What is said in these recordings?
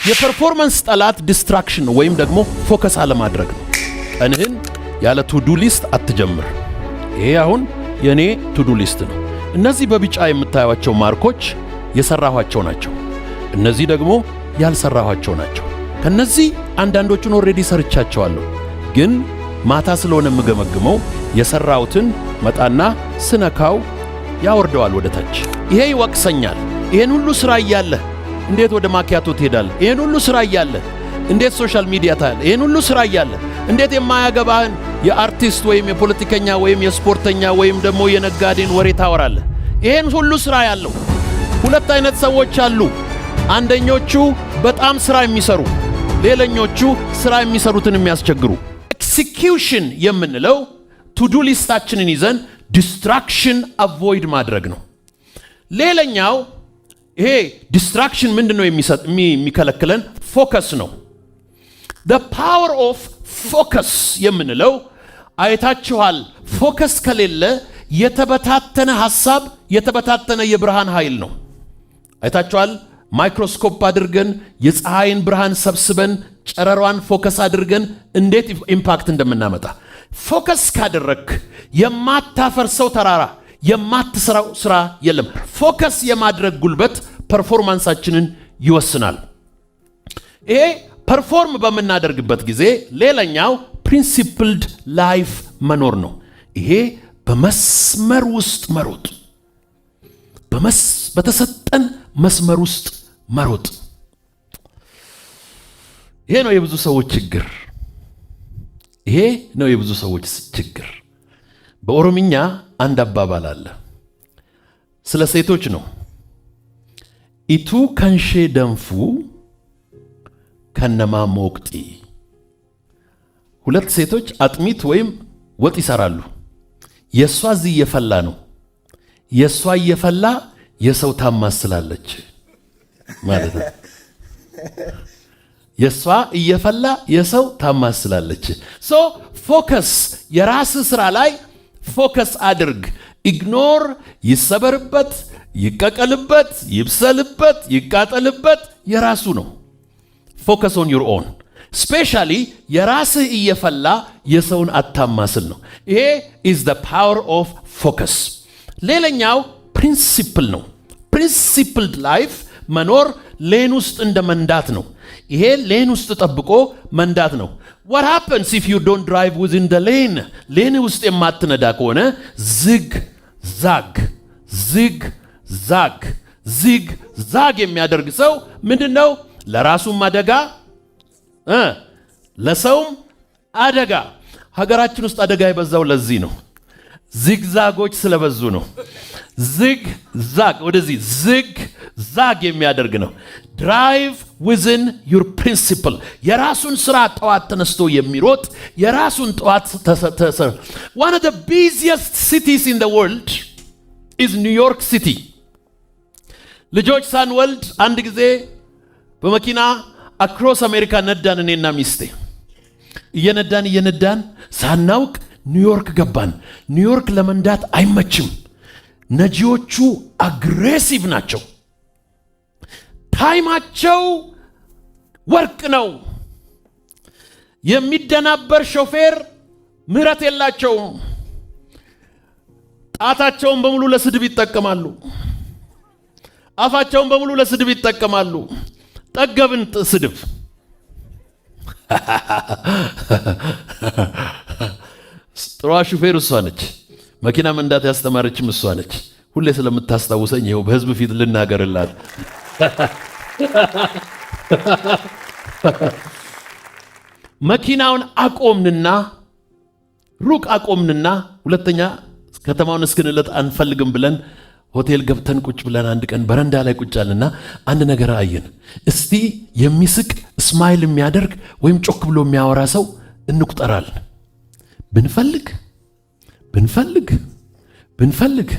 የፐርፎርማንስ ጠላት ዲስትራክሽን ወይም ደግሞ ፎከስ አለማድረግ ነው። ቀንህን ያለ ቱዱ ሊስት አትጀምር። ይሄ አሁን የኔ ቱዱ ሊስት ነው። እነዚህ በቢጫ የምታዩቸው ማርኮች የሰራኋቸው ናቸው። እነዚህ ደግሞ ያልሰራኋቸው ናቸው። ከነዚህ አንዳንዶቹን ኦሬዲ ሰርቻቸዋለሁ፣ ግን ማታ ስለሆነ የምገመግመው የሰራሁትን መጣና ስነካው ያወርደዋል ወደ ታች። ይሄ ይወቅሰኛል። ይሄን ሁሉ ስራ እያለ እንዴት ወደ ማኪያቶ ትሄዳለህ? ይሄን ሁሉ ስራ እያለ እንዴት ሶሻል ሚዲያ ታያለህ? ይሄን ሁሉ ስራ እያለ እንዴት የማያገባህን የአርቲስት ወይም የፖለቲከኛ ወይም የስፖርተኛ ወይም ደግሞ የነጋዴን ወሬ ታወራለህ? ይሄን ሁሉ ስራ ያለው ሁለት አይነት ሰዎች አሉ። አንደኞቹ በጣም ስራ የሚሰሩ፣ ሌላኞቹ ስራ የሚሰሩትን የሚያስቸግሩ። ኤክሲኪዩሽን የምንለው ቱዱ ሊስታችንን ይዘን ዲስትራክሽን አቮይድ ማድረግ ነው። ሌላኛው ይሄ ዲስትራክሽን ምንድነው የሚከለክለን? ፎከስ ነው። the power of focus የምንለው አይታችኋል። ፎከስ ከሌለ የተበታተነ ሐሳብ፣ የተበታተነ የብርሃን ኃይል ነው። አይታችኋል። ማይክሮስኮፕ አድርገን የፀሐይን ብርሃን ሰብስበን ጨረሯን ፎከስ አድርገን እንዴት ኢምፓክት እንደምናመጣ። ፎከስ ካደረክ የማታፈርሰው ተራራ፣ የማትሰራው ስራ የለም። ፎከስ የማድረግ ጉልበት ፐርፎርማንሳችንን ይወስናል። ይሄ ፐርፎርም በምናደርግበት ጊዜ ሌላኛው ፕሪንሲፕልድ ላይፍ መኖር ነው። ይሄ በመስመር ውስጥ መሮጥ፣ በተሰጠን መስመር ውስጥ መሮጥ። ይሄ ነው የብዙ ሰዎች ችግር። ይሄ ነው የብዙ ሰዎች ችግር። በኦሮምኛ አንድ አባባል አለ፣ ስለ ሴቶች ነው። ኢቱ ከንሼ ደንፉ ከነማ ሞቅጢ። ሁለት ሴቶች አጥሚት ወይም ወጥ ይሰራሉ። የሷ እዚህ እየፈላ ነው፣ የሷ እየፈላ የሰው ታማስላለች ማለት ነው። የሷ እየፈላ የሰው ታማስላለች። ሶ ፎከስ፣ የራስ ስራ ላይ ፎከስ አድርግ። ኢግኖር፣ ይሰበርበት፣ ይቀቀልበት፣ ይብሰልበት፣ ይቃጠልበት የራሱ ነው። ፎከስ ኦን ዩር ኦን። ስፔሻሊ የራስህ እየፈላ የሰውን አታማስል ነው። ይሄ ኢዝ ዘ ፓወር ኦፍ ፎከስ። ሌላኛው ፕሪንሲፕል ነው። ፕሪንሲፕልድ ላይፍ መኖር ሌን ውስጥ እንደ መንዳት ነው። ይሄ ሌን ውስጥ ጠብቆ መንዳት ነው። what happens if you don't drive within the lane? ሌን ውስጥ የማትነዳ ከሆነ ዝግ ዛግ የሚያደርግ ሰው ምንድነው? ለራሱም አደጋ ለሰውም አደጋ። ሀገራችን ውስጥ አደጋ የበዛው ለዚህ ነው። ዚግዛጎች ስለበዙ ነው። ወደዚህ ዛግ የሚያደርግ ነው። ድራይቭ ዊዝን ዩር ፕሪንሲፕል። የራሱን ስራ ጠዋት ተነስቶ የሚሮጥ የራሱን ጠዋት one of the busiest cities in the world is New York City። ልጆች ሳንወልድ አንድ ጊዜ በመኪና አክሮስ አሜሪካ ነዳን። እኔና ሚስቴ እየነዳን ሳናውቅ ኒውዮርክ ገባን። ኒውዮርክ ለመንዳት አይመችም። ነጂዎቹ አግሬሲቭ ናቸው። ታይማቸው ወርቅ ነው። የሚደናበር ሾፌር ምህረት የላቸውም። ጣታቸውን በሙሉ ለስድብ ይጠቀማሉ። አፋቸውን በሙሉ ለስድብ ይጠቀማሉ። ጠገብን ስድብ። ጥሩ ሹፌር እሷ ነች። መኪና መንዳት ያስተማረችም እሷ ነች። ሁሌ ስለምታስታውሰኝ ይኸው በህዝብ ፊት ልናገርላት። መኪናውን ሩቅ አቆምንና ሁለተኛ ከተማውን እስክንለጥ አንፈልግም ብለን ሆቴል ገብተን ቁጭ ብለን አንድ ቀን በረንዳ ላይ ቁጭ አለና አንድ ነገር አየን። እስቲ የሚስቅ ስማይል የሚያደርግ ወይም ጮክ ብሎ የሚያወራ ሰው እንቁጠራለን። ብንፈልግ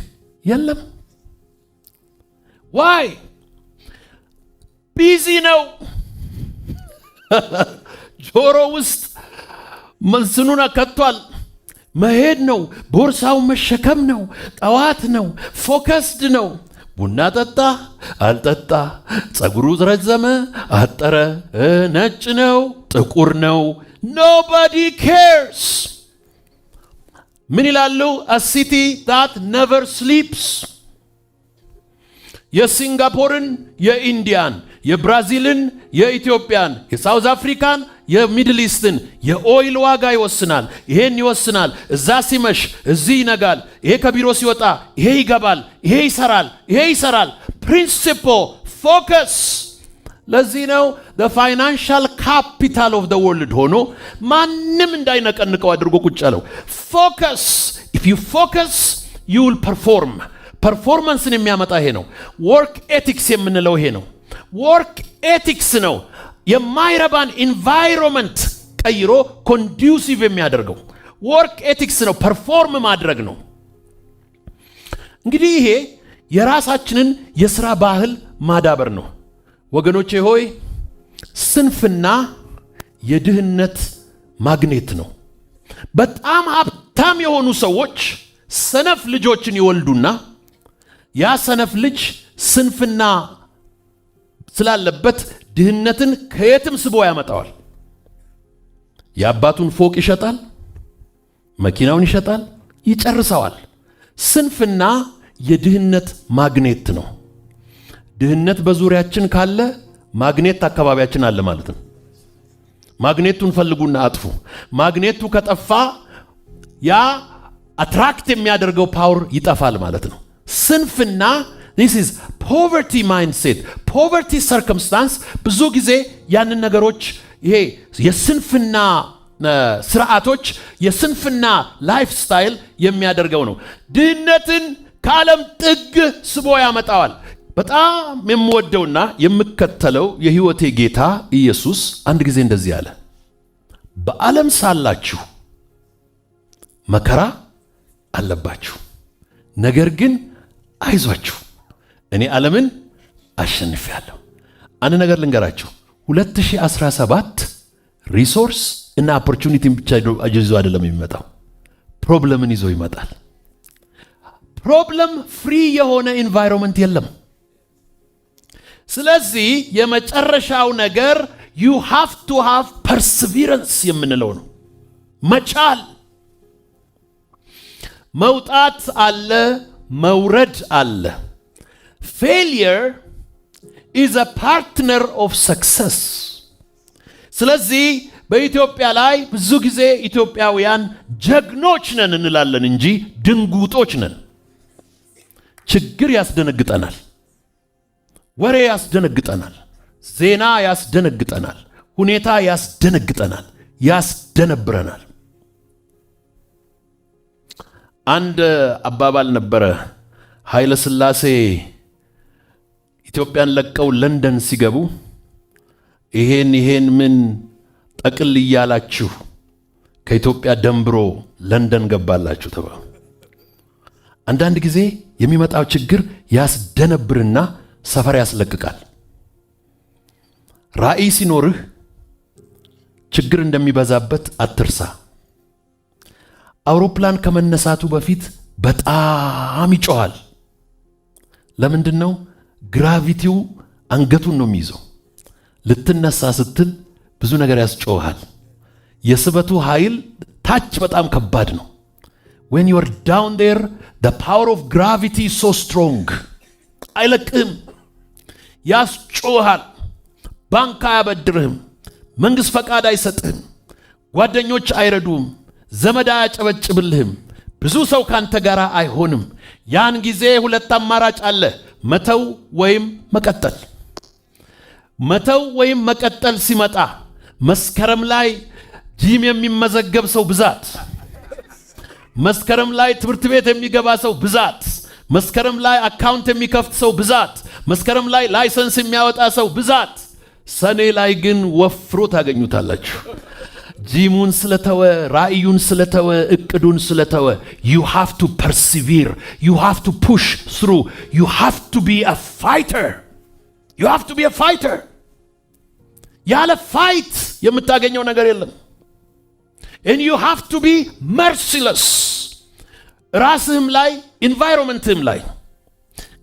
የለም። ዋይ? ቢዚ ነው። ጆሮ ውስጥ መልስኑን ከቷል። መሄድ ነው። ቦርሳው መሸከም ነው። ጠዋት ነው። ፎከስድ ነው። ቡና ጠጣ አልጠጣ፣ ጸጉሩ ረዘመ አጠረ፣ ነጭ ነው ጥቁር ነው፣ nobody cares። ምን ይላሉ? a city that never sleeps። የሲንጋፖርን፣ የኢንዲያን፣ የብራዚልን፣ የኢትዮጵያን፣ የሳውዝ አፍሪካን፣ የሚድል ኢስትን የኦይል ዋጋ ይወስናል። ይሄን ይወስናል። እዛ ሲመሽ እዚህ ይነጋል። ይሄ ከቢሮ ሲወጣ ይሄ ይገባል። ይሄ ይሰራል። ይሄ ይሰራል። ፕሪንሲፕል ፎከስ። ለዚህ ነው the financial capital of the world ሆኖ ማንም እንዳይነቀንቀው አድርጎ ቁጭ ያለው። ፎከስ። if you focus you will perform። ፐርፎርማንስን የሚያመጣ ይሄ ነው። ወርክ ኤቲክስ የምንለው ይሄ ነው። ወርክ ኤቲክስ ነው የማይረባን ኢንቫይሮንመንት ቀይሮ ኮንዱሲቭ የሚያደርገው። ወርክ ኤቲክስ ነው፣ ፐርፎርም ማድረግ ነው። እንግዲህ ይሄ የራሳችንን የሥራ ባህል ማዳበር ነው። ወገኖቼ ሆይ ስንፍና የድህነት ማግኔት ነው። በጣም ሀብታም የሆኑ ሰዎች ሰነፍ ልጆችን ይወልዱና ያ ሰነፍ ልጅ ስንፍና ስላለበት ድህነትን ከየትም ስቦ ያመጣዋል። የአባቱን ፎቅ ይሸጣል፣ መኪናውን ይሸጣል፣ ይጨርሰዋል። ስንፍና የድህነት ማግኔት ነው። ድህነት በዙሪያችን ካለ ማግኔት አካባቢያችን አለ ማለት ነው። ማግኔቱን ፈልጉና አጥፉ። ማግኔቱ ከጠፋ ያ አትራክት የሚያደርገው ፓወር ይጠፋል ማለት ነው። ስንፍና this is poverty mindset, poverty circumstance ብዙ ጊዜ ያንን ነገሮች ይሄ የስንፍና ስርዓቶች የስንፍና ላይፍ ስታይል የሚያደርገው ነው። ድህነትን ከዓለም ጥግ ስቦ ያመጣዋል። በጣም የምወደውና የምከተለው የህይወቴ ጌታ ኢየሱስ አንድ ጊዜ እንደዚህ አለ፣ በዓለም ሳላችሁ መከራ አለባችሁ፣ ነገር ግን አይዟችሁ እኔ ዓለምን አሸንፌያለሁ። አንድ ነገር ልንገራችሁ፣ 2017 ሪሶርስ እና ኦፖርቹኒቲን ብቻ ይዞ አይደለም የሚመጣው፣ ፕሮብለምን ይዞ ይመጣል። ፕሮብለም ፍሪ የሆነ ኢንቫይሮንመንት የለም። ስለዚህ የመጨረሻው ነገር you have to have perseverance የምንለው ነው። መቻል። መውጣት አለ፣ መውረድ አለ። failure is a partner of success። ስለዚህ በኢትዮጵያ ላይ ብዙ ጊዜ ኢትዮጵያውያን ጀግኖች ነን እንላለን እንጂ ድንጉጦች ነን። ችግር ያስደነግጠናል፣ ወሬ ያስደነግጠናል፣ ዜና ያስደነግጠናል፣ ሁኔታ ያስደነግጠናል፣ ያስደነብረናል። አንድ አባባል ነበረ። ኃይለ ሥላሴ ኢትዮጵያን ለቀው ለንደን ሲገቡ ይሄን ምን ጠቅል እያላችሁ ከኢትዮጵያ ደንብሮ ለንደን ገባላችሁ ተባሉ። አንዳንድ ጊዜ የሚመጣው ችግር ያስደነብርና ሰፈር ያስለቅቃል። ራእይ ሲኖርህ ችግር እንደሚበዛበት አትርሳ። አውሮፕላን ከመነሳቱ በፊት በጣም ይጮሃል። ለምንድን ነው? ግራቪቲው አንገቱን ነው የሚይዘው። ልትነሳ ስትል ብዙ ነገር ያስጮሃል። የስበቱ ኃይል ታች በጣም ከባድ ነው። when you are down there the power of gravity is so strong አይለቅህም፣ ያስጮሃል። ባንክ አያበድርህም፣ መንግሥት ፈቃድ አይሰጥህም፣ ጓደኞች አይረዱም፣ ዘመድ አያጨበጭብልህም፣ ብዙ ሰው ካንተ ጋር አይሆንም። ያን ጊዜ ሁለት አማራጭ አለ፣ መተው ወይም መቀጠል። መተው ወይም መቀጠል ሲመጣ መስከረም ላይ ጂም የሚመዘገብ ሰው ብዛት፣ መስከረም ላይ ትምህርት ቤት የሚገባ ሰው ብዛት፣ መስከረም ላይ አካውንት የሚከፍት ሰው ብዛት፣ መስከረም ላይ ላይሰንስ የሚያወጣ ሰው ብዛት፣ ሰኔ ላይ ግን ወፍሮ ታገኙታላችሁ። ጂሙን ስለተወ፣ ራእዩን ስለተወ፣ እቅዱን ስለተወ። you have to persevere, you have to push through, you have to be a fighter, you have to be a fighter። ያለ ፋይት የምታገኘው ነገር የለም። and you have to be merciless። ራስህም ላይ ኢንቫይሮንመንትህም ላይ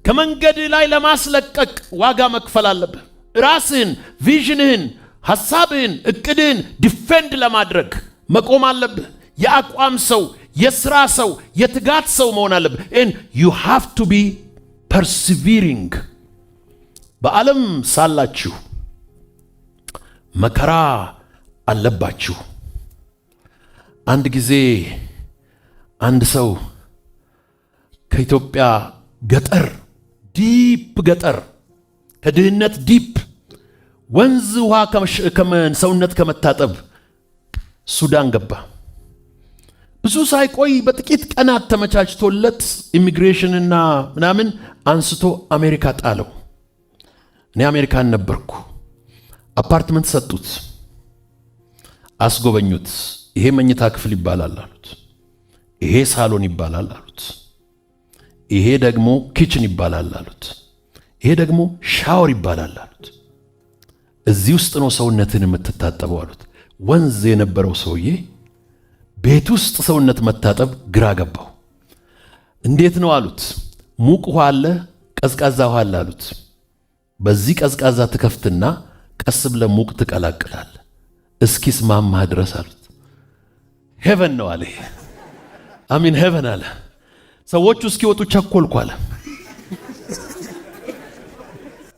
ከመንገድ ላይ ለማስለቀቅ ዋጋ መክፈል አለብህ። ራስህን፣ ቪዥንህን፣ ሐሳብህን፣ እቅድህን ዲፌንድ ለማድረግ መቆም አለብህ። የአቋም ሰው፣ የሥራ ሰው፣ የትጋት ሰው መሆን አለብህ። and you have to be persevering። በዓለም ሳላችሁ መከራ አለባችሁ። አንድ ጊዜ አንድ ሰው ከኢትዮጵያ ገጠር ዲፕ ገጠር ከድህነት ዲፕ ወንዝ ውሃ ሰውነት ከመታጠብ ሱዳን ገባ። ብዙ ሳይቆይ በጥቂት ቀናት ተመቻችቶለት ኢሚግሬሽንና ምናምን አንስቶ አሜሪካ ጣለው። እኔ አሜሪካን ነበርኩ። አፓርትመንት ሰጡት፣ አስጎበኙት። ይሄ መኝታ ክፍል ይባላል አሉት። ይሄ ሳሎን ይባላል አሉት። ይሄ ደግሞ ኪችን ይባላል አሉት። ይሄ ደግሞ ሻወር ይባላል አሉት። እዚህ ውስጥ ነው ሰውነትን የምትታጠበው አሉት። ወንዝ የነበረው ሰውዬ ቤት ውስጥ ሰውነት መታጠብ ግራ ገባው። እንዴት ነው አሉት። ሙቅ ውሃ አለ፣ ቀዝቃዛ ውሃ አለ አሉት። በዚህ ቀዝቃዛ ትከፍትና ቀስ ብለ ሙቅ ትቀላቅላል እስኪስማማህ ድረስ አሉት። ሄቨን ነው አለ። አሚን ሄቨን አለ። ሰዎቹ እስኪወጡ ቸኮልኩ አለ።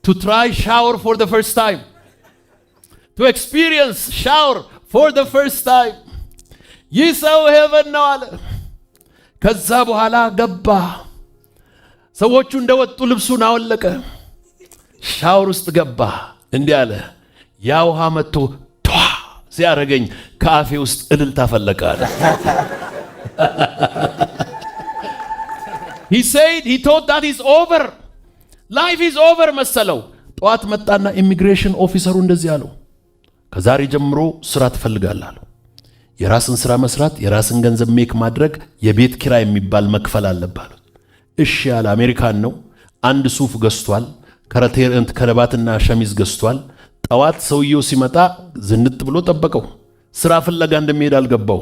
to try shower for the first time, to experience shower for the first time. ይህ ሰው ሄቨን ነው አለ። ከዛ በኋላ ገባ። ሰዎቹ እንደወጡ ልብሱን አወለቀ፣ ሻወር ውስጥ ገባ። እንዲህ አለ፣ ያ ውሃ መጥቶ ቷ ሲያረገኝ ከአፌ ውስጥ እልልታ ፈለቀ አለ። he said he thought that is over, life is over መሰለው። ጠዋት መጣና ኢሚግሬሽን ኦፊሰሩ እንደዚህ አለው፣ ከዛሬ ጀምሮ ስራ ትፈልጋለህ አለው። የራስን ስራ መስራት፣ የራስን ገንዘብ ሜክ ማድረግ፣ የቤት ኪራይ የሚባል መክፈል አለብህ አሉት። እሺ ያለ አሜሪካን ነው። አንድ ሱፍ ገዝቷል፣ ከረባትና ሸሚዝ ገዝቷል። ጠዋት ሰውየው ሲመጣ ዝንጥ ብሎ ጠበቀው። ስራ ፍለጋ እንደሚሄድ አልገባው።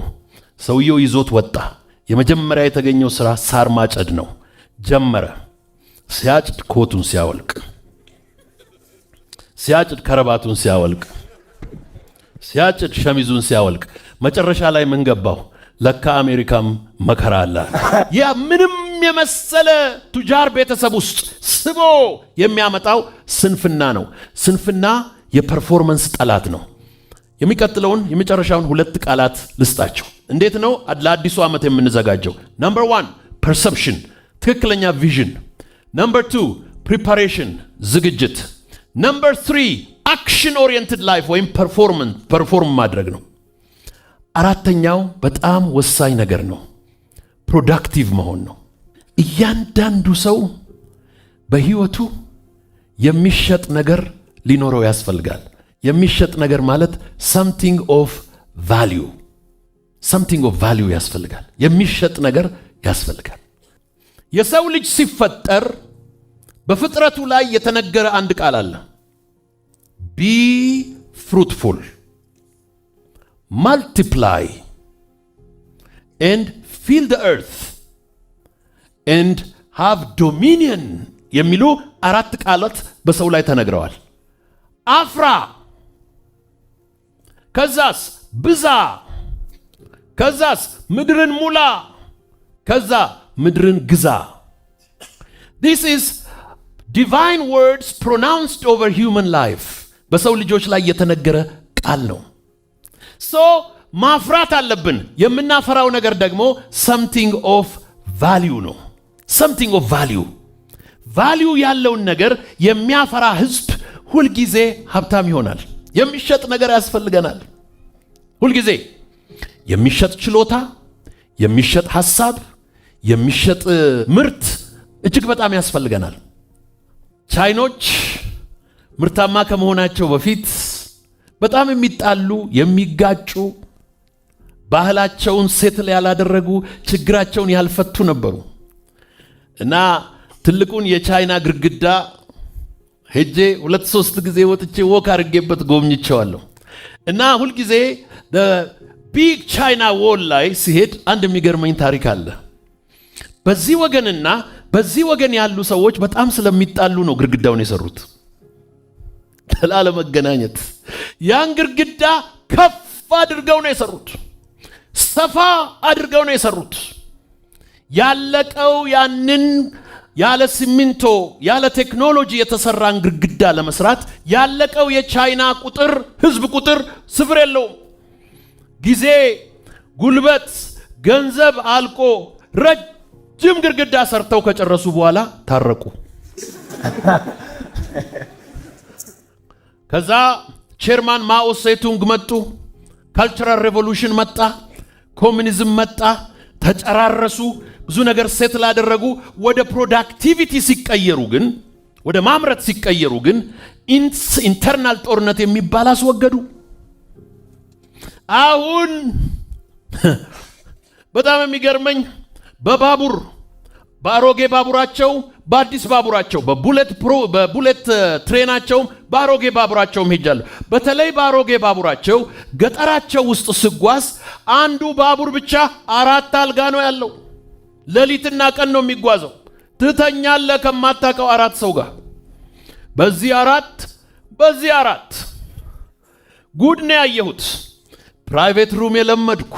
ሰውየው ይዞት ወጣ። የመጀመሪያ የተገኘው ስራ ሳር ማጨድ ነው። ጀመረ። ሲያጭድ ኮቱን ሲያወልቅ፣ ሲያጭድ ከረባቱን ሲያወልቅ፣ ሲያጭድ ሸሚዙን ሲያወልቅ፣ መጨረሻ ላይ ምን ገባው? ለካ አሜሪካም መከራ አለ። ያ ምንም የመሰለ ቱጃር ቤተሰብ ውስጥ ስቦ የሚያመጣው ስንፍና ነው። ስንፍና የፐርፎርማንስ ጠላት ነው። የሚቀጥለውን የመጨረሻውን ሁለት ቃላት ልስጣቸው። እንዴት ነው ለአዲሱ ዓመት የምንዘጋጀው? ነምበር 1 ፐርሰፕሽን፣ ትክክለኛ ቪዥን። ነምበር 2 ፕሪፓሬሽን፣ ዝግጅት። ነምበር 3 አክሽን ኦሪየንትድ ላይፍ ወይም ፐርፎርም ማድረግ ነው። አራተኛው በጣም ወሳኝ ነገር ነው፣ ፕሮዳክቲቭ መሆን ነው። እያንዳንዱ ሰው በህይወቱ የሚሸጥ ነገር ሊኖረው ያስፈልጋል። የሚሸጥ ነገር ማለት something of value ያስፈልጋል። የሚሸጥ ነገር ያስፈልጋል። የሰው ልጅ ሲፈጠር በፍጥረቱ ላይ የተነገረ አንድ ቃል አለ። be fruitful, multiply and fill the earth and have dominion የሚሉ አራት ቃላት በሰው ላይ ተነግረዋል። አፍራ፣ ከዛስ ብዛ፣ ከዛስ ምድርን ሙላ፣ ከዛ ምድርን ግዛ። This is divine words pronounced over human life. በሰው ልጆች ላይ የተነገረ ቃል ነው። ማፍራት አለብን። የምናፈራው ነገር ደግሞ something of value ነው። something of value ያለውን ነገር የሚያፈራ ህዝብ ሁልጊዜ ሀብታም ይሆናል። የሚሸጥ ነገር ያስፈልገናል። ሁልጊዜ የሚሸጥ ችሎታ፣ የሚሸጥ ሐሳብ፣ የሚሸጥ ምርት እጅግ በጣም ያስፈልገናል። ቻይኖች ምርታማ ከመሆናቸው በፊት በጣም የሚጣሉ፣ የሚጋጩ፣ ባህላቸውን ሴትል ያላደረጉ፣ ችግራቸውን ያልፈቱ ነበሩ እና ትልቁን የቻይና ግድግዳ ሄጄ 2-3 ጊዜ ወጥቼ ወክ አድርጌበት ጎብኝቼዋለሁ እና ሁልጊዜ ቢግ ቻይና ዎል ላይ ሲሄድ አንድ የሚገርመኝ ታሪክ አለ። በዚህ ወገንና በዚህ ወገን ያሉ ሰዎች በጣም ስለሚጣሉ ነው ግድግዳውን የሰሩት ላለመገናኘት። ያን ግድግዳ ከፍ አድርገው ነው የሰሩት፣ ሰፋ አድርገው ነው የሰሩት። ያለቀው ያንን ያለ ሲሚንቶ ያለ ቴክኖሎጂ የተሰራን ግድግዳ ለመስራት ያለቀው የቻይና ቁጥር ህዝብ ቁጥር ስፍር የለውም። ጊዜ፣ ጉልበት፣ ገንዘብ አልቆ ረጅም ግድግዳ ሰርተው ከጨረሱ በኋላ ታረቁ። ከዛ ቼርማን ማኦ ሴቱንግ መጡ። ካልቸራል ሬቮሉሽን መጣ፣ ኮሙኒዝም መጣ፣ ተጨራረሱ፣ ብዙ ነገር ሴትል አደረጉ። ወደ ፕሮዳክቲቪቲ ሲቀየሩ ግን ወደ ማምረት ሲቀየሩ ግን ኢንተርናል ጦርነት የሚባል አስወገዱ። አሁን በጣም የሚገርመኝ በባቡር በአሮጌ ባቡራቸው በአዲስ ባቡራቸው በቡሌት ትሬናቸው በአሮጌ ባቡራቸው ሄጃለሁ። በተለይ በአሮጌ ባቡራቸው ገጠራቸው ውስጥ ስጓዝ አንዱ ባቡር ብቻ 4 አልጋ ነው ያለው። ሌሊትና ቀን ነው የሚጓዘው። ትተኛለህ ከማታውቀው 4 ሰው ጋር። በዚህ 4 ጉድ ነው ያየሁት። ፕራይቬት ሩም የለመድኩ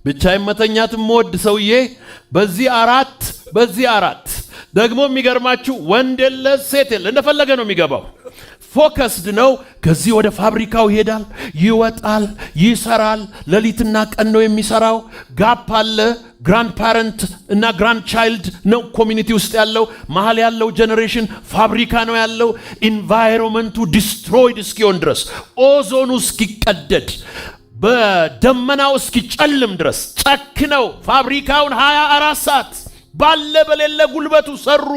ብቻዬን መተኛት የምወድ ሰውዬ በዚህ 4 ደግሞ የሚገርማችሁ ወንድ የለ ሴት የለ እንደፈለገ ነው የሚገባው። ፎከስድ ነው። ከዚህ ወደ ፋብሪካው ይሄዳል፣ ይወጣል፣ ይሰራል። ሌሊትና ቀን ነው የሚሰራው። ጋፕ አለ። ግራንድ ፓረንት እና ግራንድ ቻይልድ ነው ኮሚኒቲ ውስጥ ያለው። መሀል ያለው ጀነሬሽን ፋብሪካ ነው ያለው። ኢንቫይሮንመንቱ ዲስትሮይድ እስኪሆን ድረስ ኦዞኑ እስኪቀደድ በደመናው እስኪጨልም ድረስ ጨክነው ፋብሪካውን 24 ሰዓት ባለ በሌለ ጉልበቱ ሰሩ።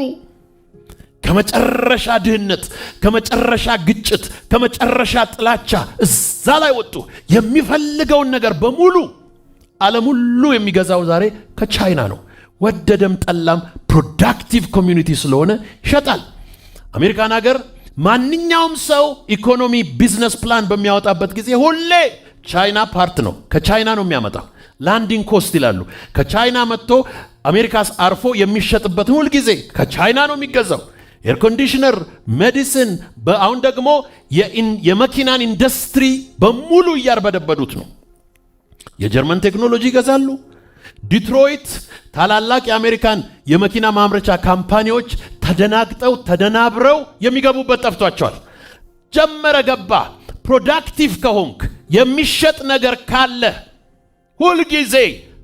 ከመጨረሻ ድህነት፣ ከመጨረሻ ግጭት፣ ከመጨረሻ ጥላቻ እዛ ላይ ወጡ። የሚፈልገውን ነገር በሙሉ ዓለም ሁሉ የሚገዛው ዛሬ ከቻይና ነው። ወደደም ጠላም ፕሮዳክቲቭ ኮሚዩኒቲ ስለሆነ ይሸጣል። አሜሪካን ሀገር ማንኛውም ሰው ኢኮኖሚ ቢዝነስ ፕላን በሚያወጣበት ጊዜ ሁሌ ቻይና ፓርት ነው፣ ከቻይና ነው የሚያመጣው። ላንዲንግ ኮስት ይላሉ። ከቻይና መጥቶ አሜሪካስ አርፎ የሚሸጥበትን ሁል ጊዜ ከቻይና ነው የሚገዛው። ኤር ኮንዲሽነር፣ ሜዲሲን፣ አሁን ደግሞ የመኪናን ኢንዱስትሪ በሙሉ እያርበደበዱት ነው። የጀርመን ቴክኖሎጂ ይገዛሉ። ዲትሮይት ታላላቅ የአሜሪካን የመኪና ማምረቻ ካምፓኒዎች ተደናግጠው ተደናብረው የሚገቡበት ጠፍቷቸዋል። ጀመረ ገባ። ፕሮዳክቲቭ ከሆንክ የሚሸጥ ነገር ካለ ሁልጊዜ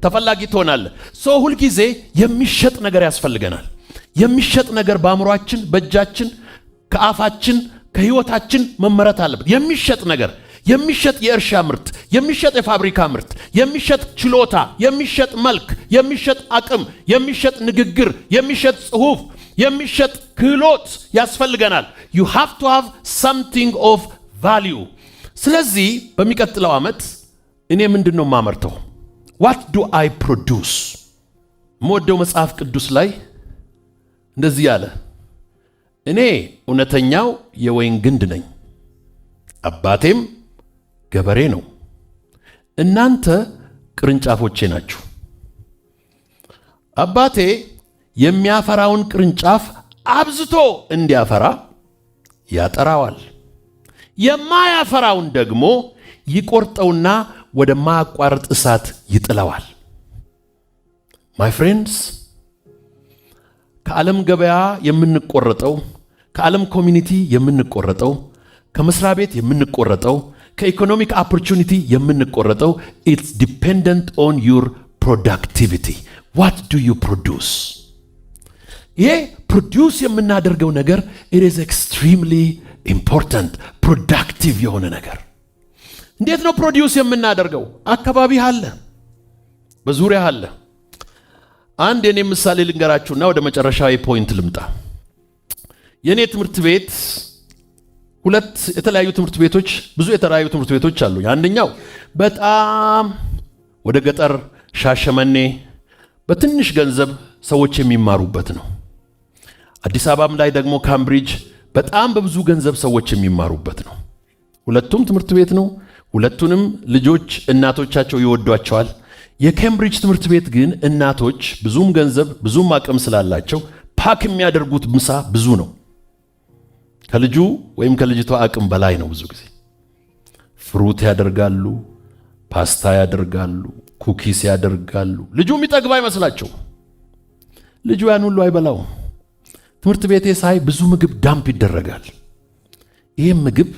ተፈላጊ ትሆናለህ። ሰው ሁልጊዜ የሚሸጥ ነገር ያስፈልገናል። የሚሸጥ ነገር በአእምሯችን፣ በእጃችን፣ ከአፋችን፣ ከህይወታችን መመረት አለበት። የሚሸጥ ነገር፣ የሚሸጥ የእርሻ ምርት፣ የሚሸጥ የፋብሪካ ምርት፣ የሚሸጥ ችሎታ፣ የሚሸጥ መልክ፣ የሚሸጥ አቅም፣ የሚሸጥ ንግግር፣ የሚሸጥ ጽሁፍ፣ የሚሸጥ ክህሎት ያስፈልገናል። you have to have something of value። ስለዚህ በሚቀጥለው ዓመት እኔ ምንድን ነው የማመርተው? what do I produce? የምወደው መጽሐፍ ቅዱስ ላይ እንደዚህ ያለ፣ እኔ እውነተኛው የወይን ግንድ ነኝ፣ አባቴም ገበሬ ነው፣ እናንተ ቅርንጫፎቼ ናችሁ። አባቴ የሚያፈራውን ቅርንጫፍ አብዝቶ እንዲያፈራ ያጠራዋል፣ የማያፈራውን ደግሞ ይቆርጠውና ወደ ማያቋርጥ እሳት ይጥለዋል። ማይ ፍሬንድስ፣ ከዓለም ገበያ የምንቆረጠው፣ ከዓለም ኮሚኒቲ የምንቆረጠው፣ ከመስሪያ ቤት የምንቆረጠው፣ ከኢኮኖሚክ ኦፖርቹኒቲ የምንቆረጠው ኢትስ ዲፔንደንት ኦን ዩር ፕሮዳክቲቪቲ። ዋት ዱ ዩ ፕሮዱስ? ይሄ ፕሮዲውስ የምናደርገው ነገር ኢት ኢዝ ኤክስትሪምሊ ኢምፖርታንት። ፕሮዳክቲቭ የሆነ ነገር እንዴት ነው ፕሮዲውስ የምናደርገው? አካባቢ አለ፣ በዙሪያ አለ። አንድ የኔ ምሳሌ ልንገራችሁና ወደ መጨረሻዊ ፖይንት ልምጣ። የኔ ትምህርት ቤት ሁለት የተለያዩ ትምህርት ቤቶች፣ ብዙ የተለያዩ ትምህርት ቤቶች አሉ። አንደኛው በጣም ወደ ገጠር ሻሸመኔ በትንሽ ገንዘብ ሰዎች የሚማሩበት ነው። አዲስ አበባም ላይ ደግሞ ካምብሪጅ በጣም በብዙ ገንዘብ ሰዎች የሚማሩበት ነው። ሁለቱም ትምህርት ቤት ነው። ሁለቱንም ልጆች እናቶቻቸው ይወዷቸዋል። የኬምብሪጅ ትምህርት ቤት ግን እናቶች ብዙም ገንዘብ ብዙም አቅም ስላላቸው ፓክ የሚያደርጉት ምሳ ብዙ ነው። ከልጁ ወይም ከልጅቷ አቅም በላይ ነው። ብዙ ጊዜ ፍሩት ያደርጋሉ፣ ፓስታ ያደርጋሉ፣ ኩኪስ ያደርጋሉ። ልጁ የሚጠግብ አይመስላቸው። ልጁ ያን ሁሉ አይበላው። ትምህርት ቤቴ ሳይ ብዙ ምግብ ዳምፕ ይደረጋል። ይህም ምግብ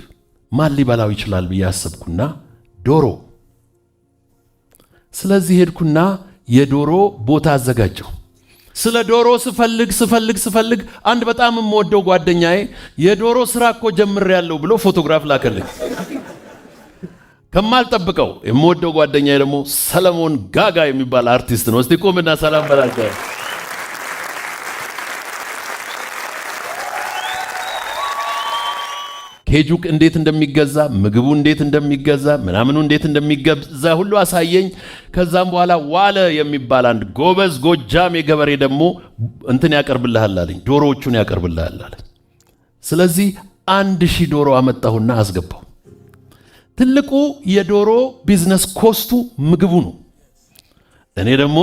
ማን ሊበላው ይችላል ብዬ አሰብኩና ዶሮ። ስለዚህ ሄድኩና የዶሮ ቦታ አዘጋጀው። ስለ ዶሮ ስፈልግ አንድ በጣም የምወደው ጓደኛዬ የዶሮ ስራ እኮ ጀምሬያለሁ ብሎ ፎቶግራፍ ላከልኝ። ከማልጠብቀው የምወደው ጓደኛዬ ደግሞ ሰለሞን ጋጋ የሚባል አርቲስት ነው። እስቲ ቆምና ሰላም በላቸው። ኬጁ እንዴት እንደሚገዛ፣ ምግቡ እንዴት እንደሚገዛ፣ ምናምኑ እንዴት እንደሚገዛ ሁሉ አሳየኝ። ከዛም በኋላ ዋለ የሚባል አንድ ጎበዝ ጎጃም የገበሬ ደግሞ እንትን ያቀርብልሃል አለኝ፣ ዶሮዎቹን ያቀርብልሃል አለኝ። ስለዚህ 1000 ዶሮ አመጣሁና አስገባው። ትልቁ የዶሮ ቢዝነስ ኮስቱ ምግቡ ነው። እኔ ደግሞ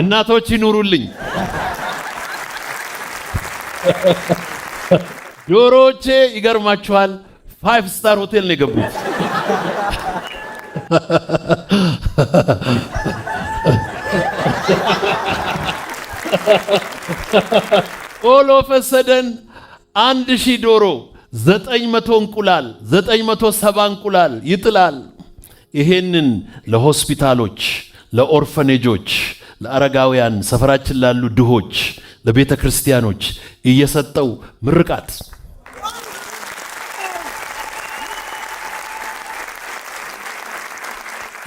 እናቶች ይኑሩልኝ ዶሮቼ ይገርማችኋል 5 ስታር ሆቴል ነው የገቡት። ኦል ኦፍ ሰደን 1000 ዶሮ 900 እንቁላል 970 እንቁላል ይጥላል። ይሄንን ለሆስፒታሎች፣ ለኦርፈኔጆች፣ ለአረጋውያን፣ ሰፈራችን ላሉ ድሆች፣ ለቤተ ክርስቲያኖች እየሰጠው ምርቃት።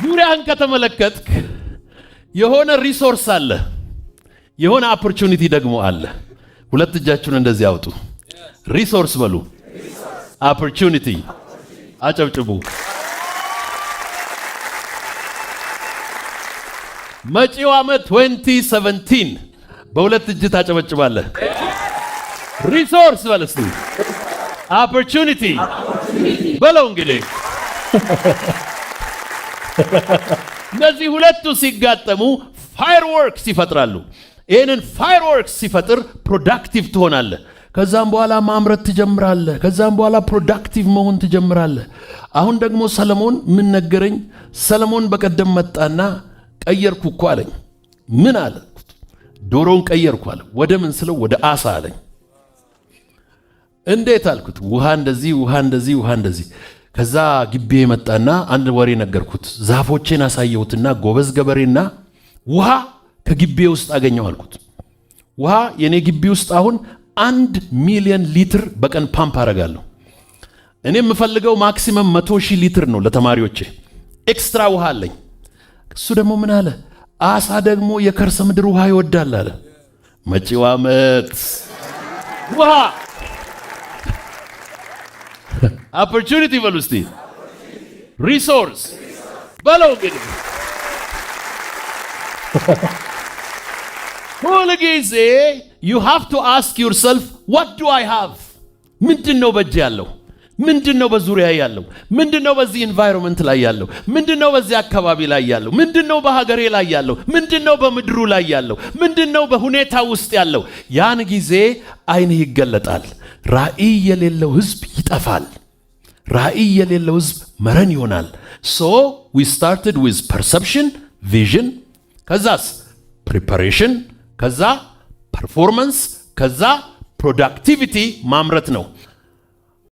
ዙሪያን ከተመለከትክ የሆነ ሪሶርስ አለ፣ የሆነ ኦፖርቹኒቲ ደግሞ አለ። ሁለት እጃችሁን እንደዚህ አውጡ። ሪሶርስ በሉ፣ ኦፖርቹኒቲ አጨብጭቡ። መጪው ዓመት 2017 በሁለት እጅ ታጨበጭባለህ። ሪሶርስ በለስ፣ ኦፖርቹኒቲ በለው። እንግዲህ እነዚህ ሁለቱ ሲጋጠሙ ፋየርወርክስ ይፈጥራሉ። ይህንን ፋየርወርክስ ሲፈጥር ፕሮዳክቲቭ ትሆናለህ። ከዛም በኋላ ማምረት ትጀምራለህ። ከዛም በኋላ ፕሮዳክቲቭ መሆን ትጀምራለህ። አሁን ደግሞ ሰለሞን ምን ነገረኝ? ሰለሞን በቀደም መጣና ቀየርኩ እኮ አለኝ። ምን አለ? ዶሮን ቀየርኩ አለ። ወደ ምን ስለው ወደ አሳ አለኝ። እንዴት አልኩት። ውሃ እንደዚህ፣ ውሃ እንደዚህ፣ ውሃ እንደዚህ። ከዛ ግቢ መጣና አንድ ወሬ ነገርኩት። ዛፎቼን አሳየሁትና ጎበዝ ገበሬና ውሃ ከግቢ ውስጥ አገኘው አልኩት። ውሃ የኔ ግቢ ውስጥ አሁን 1 ሚሊዮን ሊትር በቀን ፓምፕ አረጋለሁ። እኔ የምፈልገው ማክሲመም 100,000 ሊትር ነው ለተማሪዎቼ። ኤክስትራ ውሃ አለኝ። እሱ ደግሞ ምን አለ? አሳ ደግሞ የከርሰ ምድር ውሃ ይወዳል አለ። መጪው ዓመት ውሃ ኦፖርቹኒቲ በሉ እስቲ፣ ሪሶርስ በለው። እንግዲህ ሁል ጊዜ you have to ask yourself what do I have? ምንድነው በእጄ ያለው? ምንድነው በዙሪያ ያለው? ምንድነው በዚህ ኢንቫይሮንመንት ላይ ያለው? ምንድነው በዚህ አካባቢ ላይ ያለው? ምንድነው በሀገሬ ላይ ያለው? ምንድነው በምድሩ ላይ ያለው? ምንድነው በሁኔታ ውስጥ ያለው? ያን ጊዜ አይንህ ይገለጣል። ራእይ የሌለው ህዝብ ይጠፋል። ራእይ የሌለው ህዝብ መረን ይሆናል። so we started with perception, vision፣ ከዛስ preparation፣ ከዛ performance፣ ከዛ productivity ማምረት ነው።